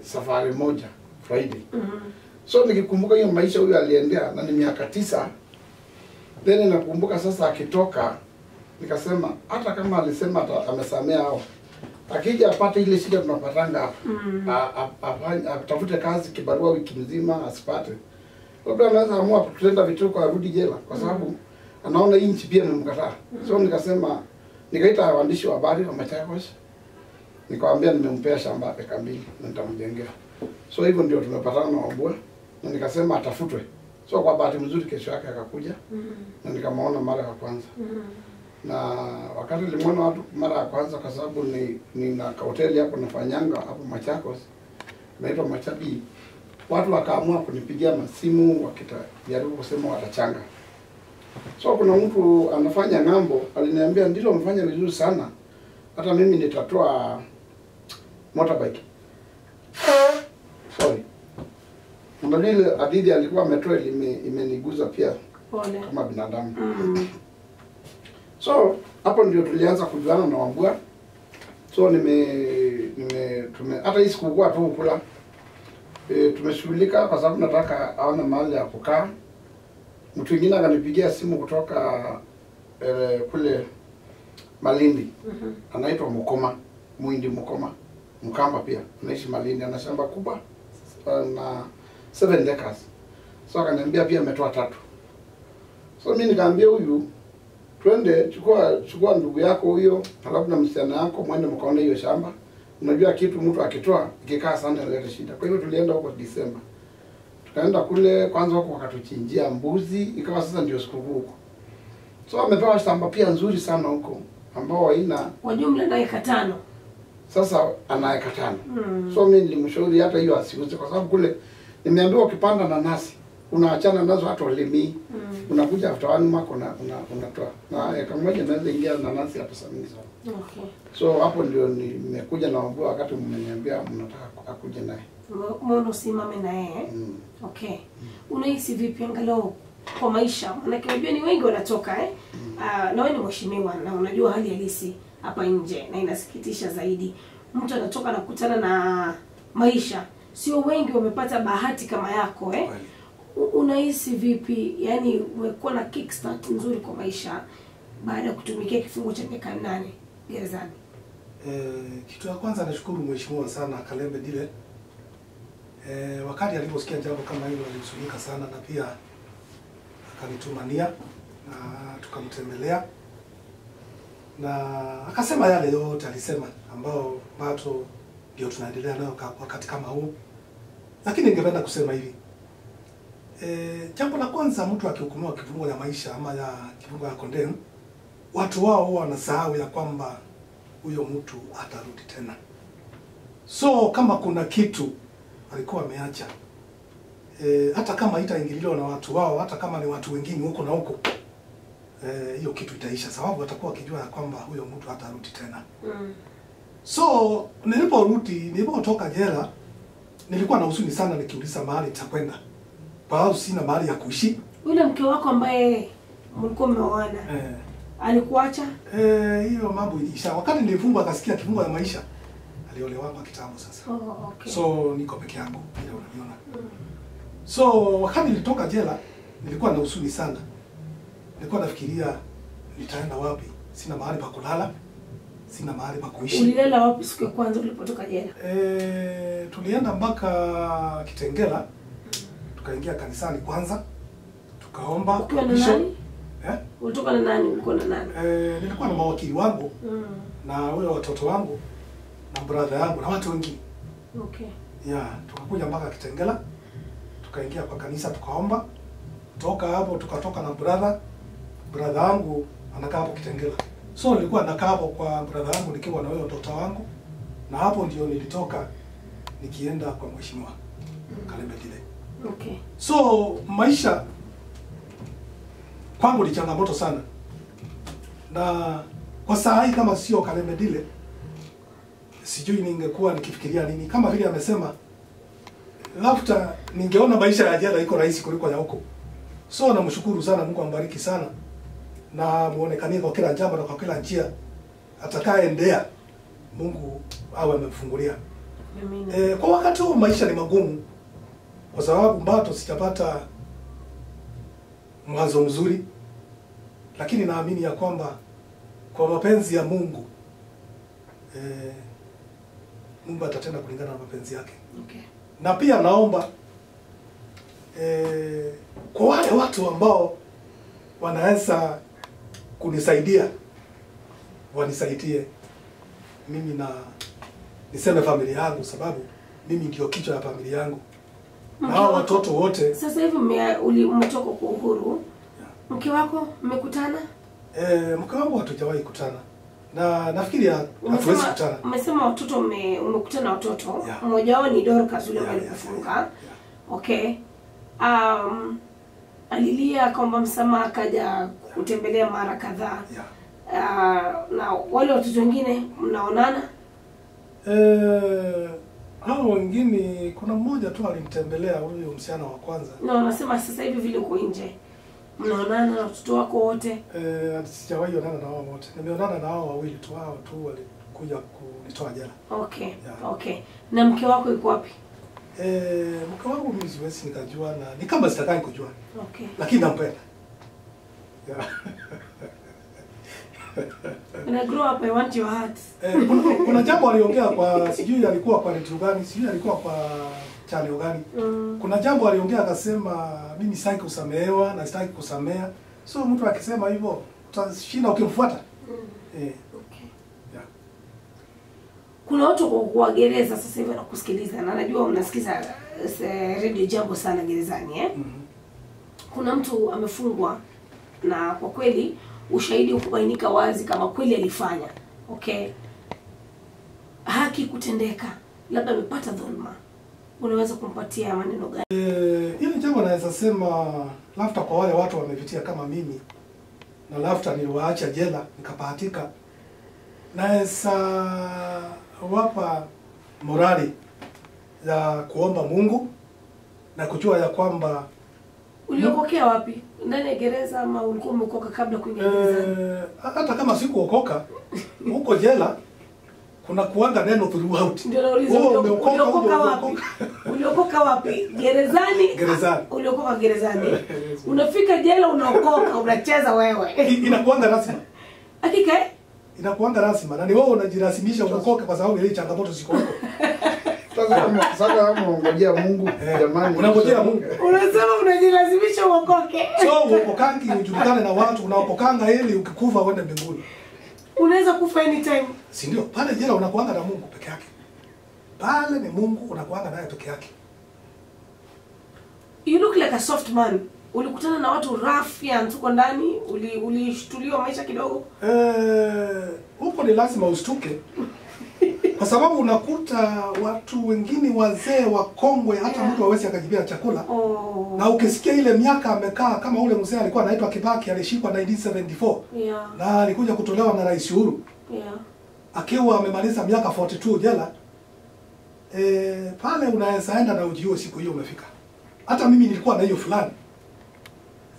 safari moja Friday. So nikikumbuka hiyo maisha huyo aliendea na ni miaka 9. Then nakumbuka sasa akitoka nikasema hata kama alisema amesamea hao, akija apate ile shida tunapatanga hapa, atafute kazi kibarua wiki mzima asipate, labda anaweza amua kutenda vituko arudi jela kwa sababu anaona inchi pia nimemkataa. So nikasema nikaita waandishi wa habari wa Machakos, nikamwambia nimempea shamba eka 2 na nitamjengea. So hivyo ndio tumepatana na Wambua na nikasema atafutwe. So kwa bahati mzuri kesho yake akakuja na nikamwona mara ya kwanza. Na wakati nilimwona watu mara ya kwanza kwa sababu nina hoteli hapo nafanyanga hapo Machakos, naitwa Machabi. Watu wakaamua kunipigia masimu wakijaribu kusema watachanga. So kuna mtu anafanya ng'ambo aliniambia ndilo umefanya vizuri sana, hata mimi nitatoa motorbike. Sorry. Mbadili hadithi alikuwa ametoa imeniguza pia kama binadamu. So hapo ndio tulianza kujuana na Wambua. So hata hii sikukua tu kula. Tumeshughulika kwa sababu nataka aone mahali ya kukaa. Mtu mwingine akanipigia simu kutoka kule Malindi. Anaitwa Mukoma, Muindi Mukoma. Mkamba pia anaishi Malindi, ana shamba kubwa na 7 acres. So akaniambia pia ametoa 3. So mimi nikaambia huyu twende chukua ndugu yako huyo halafu na msichana yako mwende mkaone hiyo shamba. Unajua kitu mtu akitoa ikikaa sana inaleta shida. Kwa hivyo tulienda huko Disemba. Tukaenda kule kwanza huko wakatuchinjia mbuzi, ikawa sasa ndio sikukuu huko. So amepewa shamba pia nzuri sana huko ambao haina kwa jumla na eka 5. Sasa ana eka 5. So mimi nilimshauri hata hiyo asiuze kwa sababu kule nimeambiwa ukipanda nanasi unaachana nazo hata ulimi. Unakuja after 1 month unatoa. Na eka moja naweza ingia nanasi hata 70. Okay. So hapo ndio nimekuja na wabua wakati mmeniambia mnataka akuje naye. Mbona usimame na yeye? Okay. Unahisi vipi angalau kwa maisha? Maana unajua ni wengi wanatoka na wewe ni mheshimiwa na unajua hali halisi hapa nje na inasikitisha zaidi. Mtu anatoka na kukutana na maisha. Sio wengi wamepata bahati kama yako Unahisi vipi? Yaani umekuwa na kickstart nzuri kwa maisha baada ya kutumikia kifungo cha miaka 8 gerezani. Kitu ya kwanza nashukuru mheshimiwa sana Kalembe Dile. Wakati aliposikia jambo kama hilo alihuzunika sana na pia akanitumania na tukamtembelea na akasema yale yote alisema ambao bado ndio tunaendelea nayo wakati kama huu. Lakini ningependa kusema hivi. Jambo la kwanza mtu akihukumiwa kifungo ya maisha ama ya kifungo ya condemn, watu wao huwa wanasahau ya kwamba huyo mtu atarudi tena. So kama kuna kitu alikuwa ameacha hata kama itaingililiwa na watu wao, hata kama ni watu wengine huko na huko, hiyo kitu itaisha sababu watakuwa wakijua ya kwamba huyo mtu hatarudi tena. So nilipotoka jela nilikuwa na huzuni sana nikiuliza mahali nitakwenda. Kwa sina mahali ya kuishi. Yule mke wako ambaye mlikuwa mmeoana alikuacha? Hiyo mambo iliisha. Wakati nilifungwa akasikia kifungo ya maisha, aliolewa kwa kitambo sasa. Okay. So niko peke yangu ile unaniona. So wakati nilitoka jela nilikuwa na huzuni sana. Nilikuwa nafikiria nitaenda wapi? Sina mahali pa kulala. Sina mahali pa kuishi. Ulilala wapi siku ya kwanza ulipotoka jela? Tulienda mpaka Kitengela. Tukaingia kanisani kwanza. Tukaomba. Ukiwa na nani? Ulitoka na nani? Ulikuwa na nani? Nilikuwa na mawakili wangu. Na wale watoto wangu na brother yangu na watu wengine. Okay. Tukakuja mpaka Kitengela. Tukaingia kwa kanisa tukaomba. Toka hapo tukatoka na brother wangu anakaa hapo Kitengela. So nilikuwa nakaa hapo kwa brother wangu nikiwa na wale watoto wangu. Na hapo ndio nilitoka nikienda kwa mheshimiwa Kalembe Dile. Okay. So maisha kwangu ni changamoto sana. Na kwa saa hii kama sio Kalembe Dile sijui ningekuwa nikifikiria nini. Kama vile amesema labda ningeona maisha ya jela iko rahisi kuliko ya huko. So namshukuru sana, Mungu ambariki sana. Na muonekanie kwa kila jambo na kwa kila njia atakayeendea Mungu awe amemfungulia. Amina. Kwa wakati huu maisha ni magumu kwa sababu bado sijapata mwanzo mzuri, lakini naamini ya kwamba kwa mapenzi ya Mungu Mungu atatenda kulingana na mapenzi yake. Okay. Na pia naomba kwa wale watu ambao wanaweza kunisaidia wanisaidie mimi na niseme familia yangu sababu mimi ndio kichwa ya familia yangu. Na hao watoto wote. Sasa hivi umetoka kwa uhuru. Mke wako mmekutana? Mke wangu hatujawahi kutana. Na nafikiri hatuwezi kutana. Umesema watoto umekutana watoto. Mmoja wao ni Dorcas yule alikufunga. Okay. Alilia kwamba msamaha akaja kutembelea mara kadhaa. Na wale watoto wengine mnaonana? Hao wengine kuna mmoja tu alimtembelea huyo msichana wa kwanza. Nasema sasa hivi vile uko nje. Mnaonana na watoto wako wote? Sijawahi onana na wao wote. Nimeonana na hao wawili tu, hao tu walikuja kunitoa jela. Okay. Okay. Na mke wako yuko wapi? Mke wangu mimi siwezi nikajua na ni kama sitakai kujua. Okay. Lakini nampenda. When I grow up I want your heart. Kuna jambo aliongea kwa sijui alikuwa kwa redio gani, sijui alikuwa kwa channel gani. Kuna jambo aliongea akasema mimi sitaki kusamehewa na sitaki kusamea. So mtu akisema hivyo utashinda ukimfuata. Okay. Yeah. Kuna watu kwa gereza sasa hivi wanakusikiliza na najua unasikiza Radio Jambo sana gerezani Kuna mtu amefungwa na kwa kweli ushahidi ukubainika wazi kama kweli alifanya. Okay. Haki kutendeka. Labda amepata dhulma. Unaweza kumpatia maneno gani? Hili jambo naweza sema labda kwa wale watu wamepitia kama mimi na labda niliwaacha jela nikapahatika, naweza wapa morali ya kuomba Mungu na kujua ya kwamba uliokokea wapi? Ndani ya gereza ama ulikuwa umeokoka kabla kuingia gereza? Hata kama sikuokoka huko jela kuna kuanga neno throughout. Ndio nauliza uliokoka wapi? Uliokoka wapi? Gerezani? Gerezani. Uliokoka gerezani. Unafika jela unaokoka, unacheza wewe. Inakuanga rasmi. Hakika inakuanga rasmi na ni wewe unajirasimisha uokoke kwa sababu ile changamoto ziko huko. Sasa kama ungojea Mungu jamani, unangojea Mungu. Unasema unajilazimisha uokoke. So uokokangi ujulikane na watu, unaopokanga ili ukikufa uende mbinguni. Unaweza kufa anytime. Si ndio? Pale jela unakuanga na Mungu peke yake. Pale ni Mungu unakuanga naye peke yake. You look like a soft man. Ulikutana na watu ruffians huko ndani, ulishtuliwa maisha kidogo? Huko ni lazima ustuke. Kwa sababu unakuta watu wengine wazee wakongwe hata mtu hawezi akajibia chakula. Na ukisikia ile miaka amekaa kama ule mzee alikuwa anaitwa Kibaki alishikwa 1974. Na alikuja kutolewa na Rais Uhuru. Akiwa amemaliza miaka 42 jela. Pale unaweza enda na ujio siku hiyo umefika. Hata mimi nilikuwa na hiyo fulani.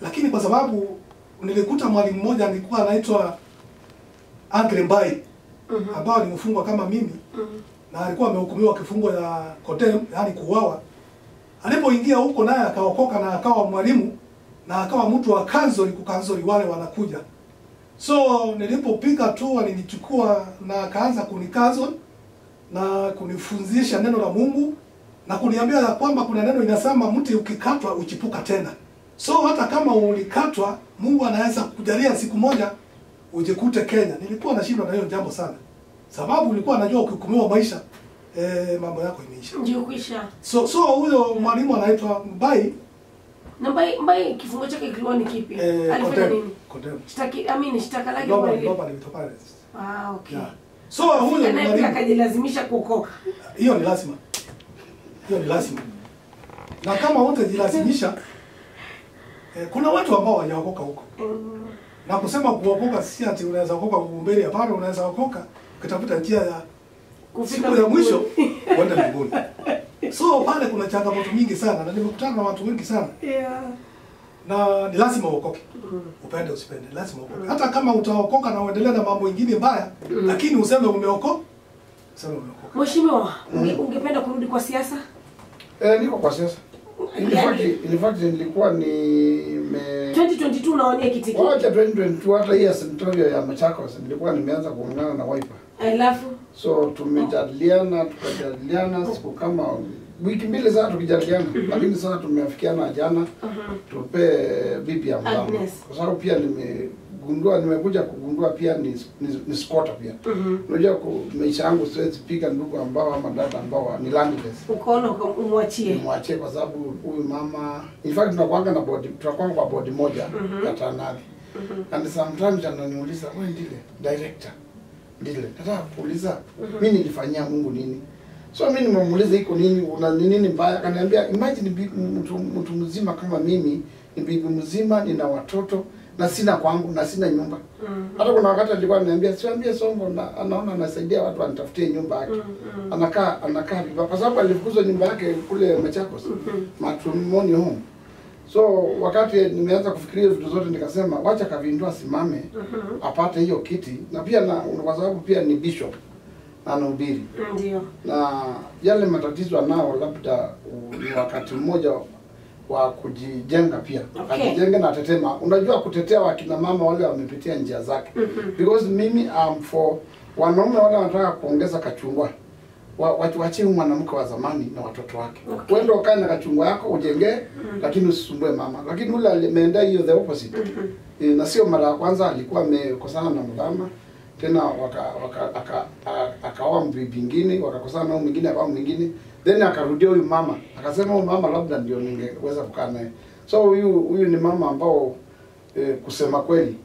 Lakini kwa sababu nilikuta mwalimu mmoja alikuwa anaitwa Angre Mbai. Ambao ni mfungwa kama mimi. Na alikuwa amehukumiwa kifungo ya kotem, yani kuuawa. Alipoingia huko naye akaokoka na akawa mwalimu na akawa mtu wa kanzori kukanzori wale wanakuja. So nilipopika tu alinichukua na akaanza kunikazo na kunifunzisha neno la Mungu na kuniambia ya kwamba kuna neno inasema mti ukikatwa uchipuka tena. So hata kama ulikatwa Mungu anaweza kujalia siku moja ujikute Kenya. Nilikuwa nashindwa na hiyo jambo sana. Sababu nilikuwa najua ukihukumiwa maisha mambo yako imeisha. Ndio kuisha. So huyo mwalimu anaitwa Mbai. Na Mbai kifungo chake kilikuwa ni kipi? Alifanya nini? Condemn. Shtaka lake kwa nini? Okay. Yeah. So huyo mwalimu akajilazimisha kuokoka. Hiyo ni lazima. Hiyo ni lazima. Na kama wote jilazimisha kuna watu ambao hawajaokoka huko. Na kusema kuokoka si ati unaweza kuokoka kugumbeli, hapana, unaweza kuokoka ukitafuta njia ya kufika ya mwisho kwenda mbinguni. So pale kuna changamoto mingi sana na nimekutana na watu wengi sana. Na ni lazima uokoke. Upende usipende, lazima uokoke. Hata kama utaokoka na uendelee na mambo mengine mbaya, lakini useme umeokoka. Useme umeokoka. Mheshimiwa, ungependa kurudi kwa siasa? Niko kwa siasa. In fact nilikuwa ni 2022 unaonia kitiki. Wacha 2022 hata hii asimtolio ya Machakos nilikuwa nimeanza kuungana na Wiper. Alafu so tumejadiliana siku kama wiki mbili sasa tukijadiliana, lakini sasa tumeafikiana jana tupe bibi ya mama. Kwa sababu pia nimekuja kugundua pia ni squatter pia. Unajua maisha yangu siwezi piga ndugu ambao ama dada ambao ni landless. Ukaona umwachie. Mwachie kwa sababu huyu mama, in fact tunakuanga na body, tunakuanga kwa body moja ya Tanari. And sometimes ananiuliza wewe ndile director. Ndile nataka kuuliza mimi nilifanyia Mungu nini? So mimi nimemuuliza iko nini, una nini mbaya? Akaniambia imagine mtu mzima kama mimi, ni bibi mzima, nina watoto na sina kwangu na sina nyumba. Hata kuna wakati alikuwa ananiambia siambie Songo na anaona anasaidia watu anitafutie nyumba yake. Anakaa vibaya kwa sababu alifukuzwa nyumba yake kule Machakos. Matrimony home. So wakati nimeanza kufikiria vitu zote nikasema wacha Kavindua simame apate hiyo kiti, na pia kwa sababu pia ni bishop anahubiri. Ndio. Na yale matatizo anao labda ni wakati mmoja wa kujijenga pia. Kujijenga na tetema. Unajua kutetea wakina mama wale wamepitia njia zake. Because mimi for wanaume wale wanataka kuongeza kachungwa. wachie mwanamke wa zamani na watoto wake. Okay. Wendo ukae na kachungo yako ujenge, lakini usisumbue mama. Lakini ule alimeenda hiyo the opposite. Na sio mara ya kwanza alikuwa amekosana na mdama, tena akaoa bibi nyingine, wakakosana na mwingine akaoa mwingine, then akarudia huyu mama. Akasema huyu mama labda ndio ningeweza kukaa naye. So huyu ni mama ambao kusema kweli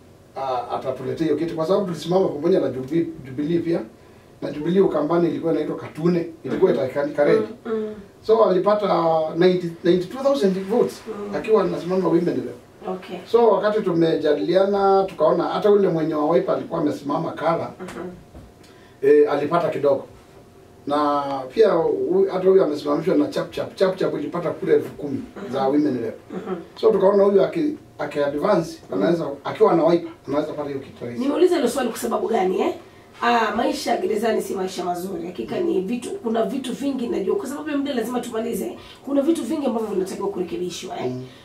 atatuletea hiyo kitu, kwa sababu tulisimama pamoja na Jubilee pia. Na Jubilee Ukambani ilikuwa inaitwa Katune, ilikuwa itakani Kareli. So alipata 92,000 votes akiwa anasimama women leo. Okay. So wakati tumejadiliana tukaona hata ule mwenye wa Wiper alikuwa amesimama Kala alipata kidogo. Na pia hata huyu amesimamishwa na chap ilipata kura 10,000 za women leo. So tukaona huyu aki-advance anaweza akiwa na Wiper anaweza pata hiyo kitu rahisi. Nimeuliza hilo swali kwa sababu gani maisha gerezani si maisha mazuri. Hakika ni kuna vitu vingi najua, kwa sababu muda lazima tumalize. Kuna vitu vingi ambavyo vinatakiwa kurekebishwa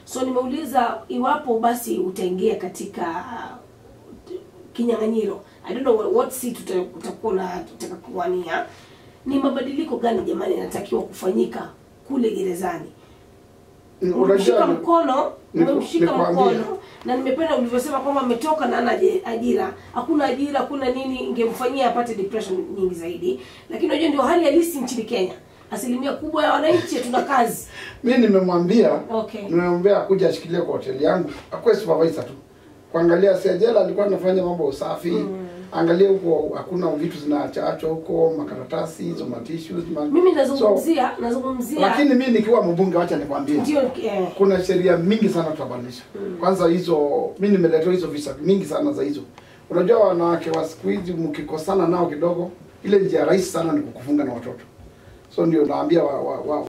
So nimeuliza iwapo basi utaingia katika kinyang'anyiro. I don't know what seat utakuwa unataka kuwania. Ni mabadiliko gani jamani yanatakiwa kufanyika kule gerezani? Umemshika mkono na nimependa ulivyosema kwamba ametoka na ana ajira. Hakuna ajira, hakuna nini, ingemfanyia apate depression nyingi zaidi. Lakini unajua ndio hali halisi nchini Kenya. Asilimia kubwa ya wananchi tuna kazi. Mimi nimemwambia, okay, nimemwambia kuja ashikilie kwa hoteli yangu, akuwe supervisor tu. Kuangalia Sejela alikuwa anafanya mambo usafi. Angalia huko hakuna vitu zinaachwa huko, makaratasi, hizo tissues. Mimi nazungumzia lakini mimi nikiwa mbunge wacha nikwambie. Kuna sheria mingi sana tutabadilisha. Kwanza hizo mimi nimeleta hizo visa mingi sana za hizo. Unajua wanawake wa siku hizi mkikosana nao kidogo, ile njia rahisi sana ni kukufunga na watoto. So ndio naambia